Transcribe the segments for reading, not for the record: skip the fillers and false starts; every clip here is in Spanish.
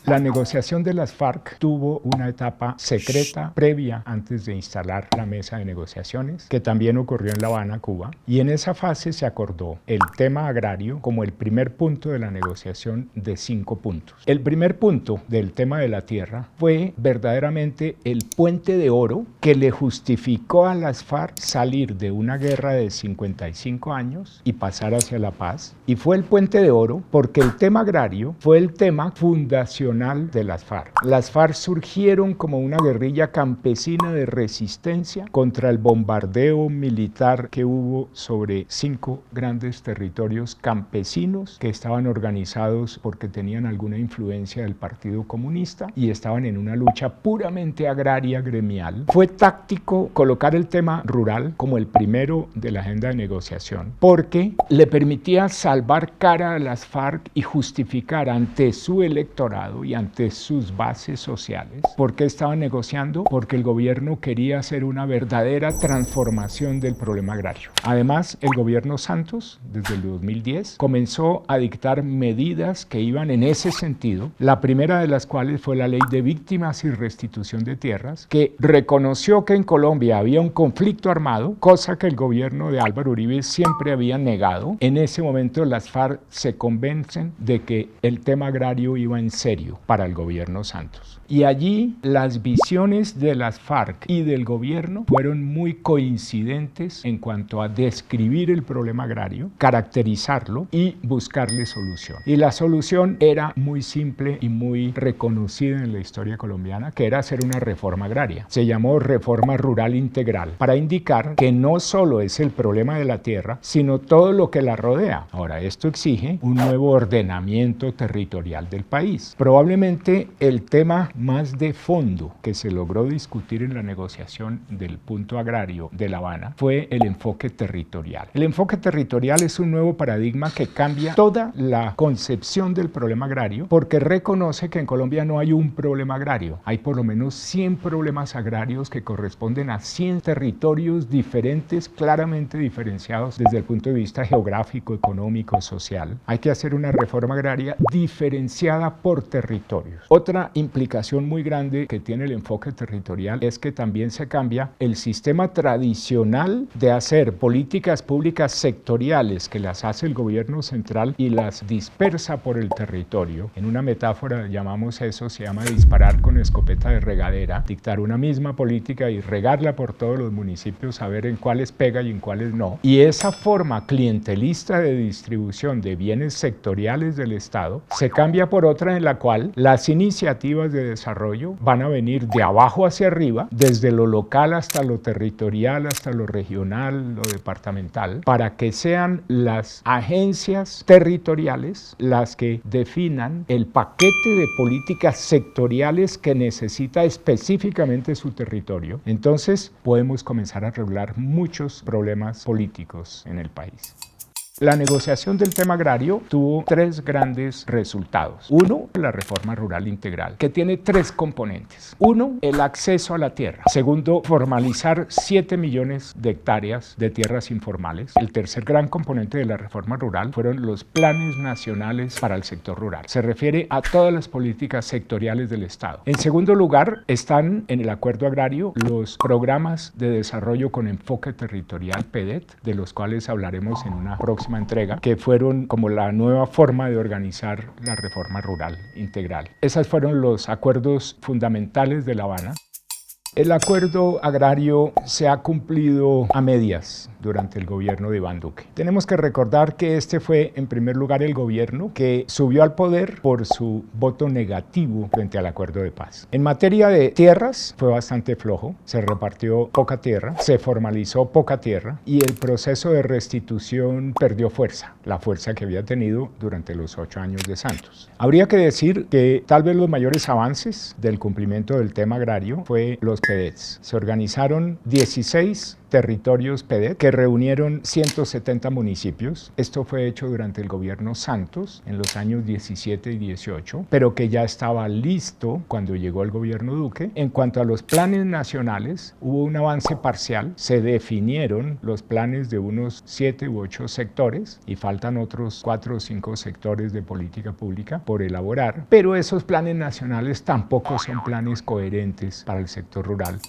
La negociación de las FARC tuvo una etapa secreta previa antes de instalar la mesa de negociaciones, que también ocurrió en La Habana, Cuba, y en esa fase se acordó el tema agrario como el primer punto de la negociación de 5 puntos. El primer punto del tema de la tierra fue verdaderamente el puente de oro que le justificó a las FARC salir de una guerra de 55 años y pasar hacia la paz, y fue el puente de oro porque el tema agrario fue el tema fundacional de las FARC. Las FARC surgieron como una guerrilla campesina de resistencia contra el bombardeo militar que hubo sobre 5 grandes territorios campesinos que estaban organizados porque tenían alguna influencia del Partido Comunista y estaban en una lucha puramente agraria gremial. Fue táctico colocar el tema rural como el primero de la agenda de negociación porque le permitía salvar cara a las FARC y justificar ante su electorado y ante sus bases sociales. ¿Por qué estaban negociando? Porque el gobierno quería hacer una verdadera transformación del problema agrario. Además, el gobierno Santos, desde el 2010, comenzó a dictar medidas que iban en ese sentido, la primera de las cuales fue la Ley de Víctimas y Restitución de Tierras, que reconoció que en Colombia había un conflicto armado, cosa que el gobierno de Álvaro Uribe siempre había negado. En ese momento las FARC se convencen de que el tema agrario iba en serio para el gobierno Santos. Y allí las visiones de las FARC y del gobierno fueron muy coincidentes en cuanto a describir el problema agrario, caracterizarlo y buscarle solución. Y la solución era muy simple y muy reconocida en la historia colombiana, que era hacer una reforma agraria. Se llamó Reforma Rural Integral, para indicar que no solo es el problema de la tierra, sino todo lo que la rodea. Ahora, esto exige un nuevo ordenamiento territorial del país. Probablemente el tema más de fondo que se logró discutir en la negociación del punto agrario de La Habana fue el enfoque territorial. El enfoque territorial es un nuevo paradigma que cambia toda la concepción del problema agrario porque reconoce que en Colombia no hay un problema agrario, hay por lo menos 100 problemas agrarios que corresponden a 100 territorios diferentes, claramente diferenciados desde el punto de vista geográfico, económico, social. Hay que hacer una reforma agraria diferenciada por territorios. Otra implicación muy grande que tiene el enfoque territorial es que también se cambia el sistema tradicional de hacer políticas públicas sectoriales que las hace el gobierno central y las dispersa por el territorio. En una metáfora llamamos eso, se llama disparar con escopeta de regadera, dictar una misma política y regarla por todos los municipios, a ver en cuáles pega y en cuáles no. Y esa forma clientelista de distribución de bienes sectoriales del Estado se cambia por otra en la cual las iniciativas de desarrollo van a venir de abajo hacia arriba, desde lo local hasta lo territorial, hasta lo regional, lo departamental, para que sean las agencias territoriales las que definan el paquete de políticas sectoriales que necesita específicamente su territorio. Entonces podemos comenzar a regular muchos problemas políticos en el país. La negociación del tema agrario tuvo 3 grandes resultados. Uno, la reforma rural integral, que tiene 3 componentes. Uno, el acceso a la tierra. Segundo, formalizar 7 millones de hectáreas de tierras informales. El tercer gran componente de la reforma rural fueron los planes nacionales para el sector rural. Se refiere a todas las políticas sectoriales del Estado. En segundo lugar, están en el acuerdo agrario los programas de desarrollo con enfoque territorial, PEDET, de los cuales hablaremos en una próxima entrega, que fueron como la nueva forma de organizar la reforma rural integral. Esos fueron los acuerdos fundamentales de La Habana. El acuerdo agrario se ha cumplido a medias durante el gobierno de Iván Duque. Tenemos que recordar que este fue, en primer lugar, el gobierno que subió al poder por su voto negativo frente al acuerdo de paz. En materia de tierras, fue bastante flojo. Se repartió poca tierra, se formalizó poca tierra y el proceso de restitución perdió fuerza, la fuerza que había tenido durante los 8 años de Santos. Habría que decir que tal vez los mayores avances del cumplimiento del tema agrario fue los PEDETs. Se organizaron 16 territorios PEDET que reunieron 170 municipios. Esto fue hecho durante el gobierno Santos en los años 17 y 18, pero que ya estaba listo cuando llegó el gobierno Duque. En cuanto a los planes nacionales, hubo un avance parcial. Se definieron los planes de unos 7 u 8 sectores y faltan otros 4 o 5 sectores de política pública por elaborar, pero esos planes nacionales tampoco son planes coherentes para el sector rural.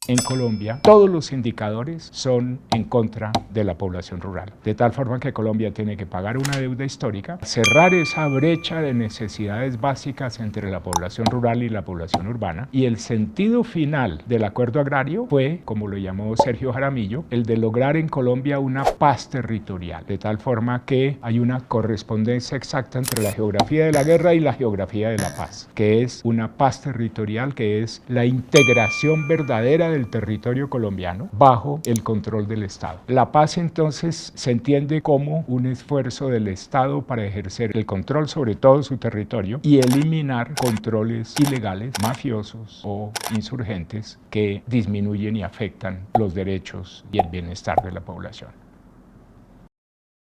En Colombia, todos los indicadores son en contra de la población rural, de tal forma que Colombia tiene que pagar una deuda histórica, cerrar esa brecha de necesidades básicas entre la población rural y la población urbana, y el sentido final del acuerdo agrario fue, como lo llamó Sergio Jaramillo, el de lograr en Colombia una paz territorial, de tal forma que hay una correspondencia exacta entre la geografía de la guerra y la geografía de la paz, que es una paz territorial, que es la integración verdadera del territorio colombiano bajo el control del Estado. La paz entonces se entiende como un esfuerzo del Estado para ejercer el control sobre todo su territorio y eliminar controles ilegales, mafiosos o insurgentes que disminuyen y afectan los derechos y el bienestar de la población.